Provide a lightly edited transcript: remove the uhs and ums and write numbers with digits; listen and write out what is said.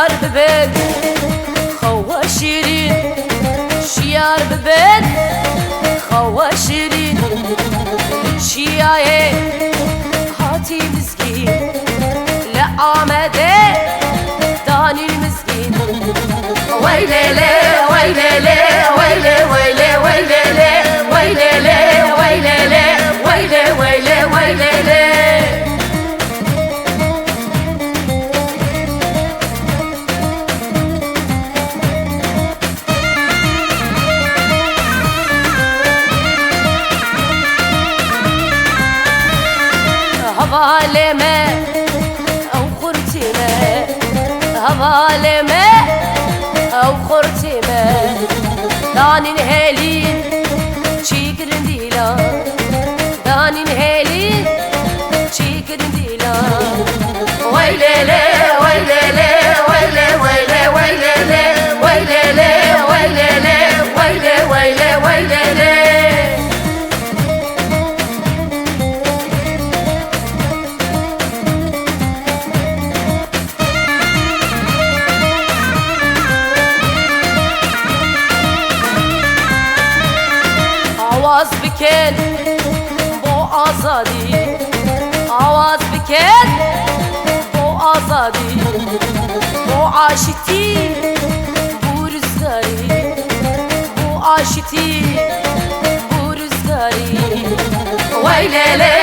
شیار ببین خوا شیرین شیار ببین خوا شیرین شیای هاتی مسکین لآمده دانی مسکین ویلیله ویلیله ویله ویله ویلیله ویلیله ویلیله ویله ویله ویلیله هوالمه او خورتمه هوالمه او خورتمه دانين هالين چی گرندیلا دانين هالين چی گرندیلا ویلیله ویلیله ویله ویله ویلیله ویلیله ویلیله ویله ویله ویلیله آواز بکن با آزادی آواز بکن با آزادی با عاشقی بورزگاری با عاشقی بورزگاری ویلیله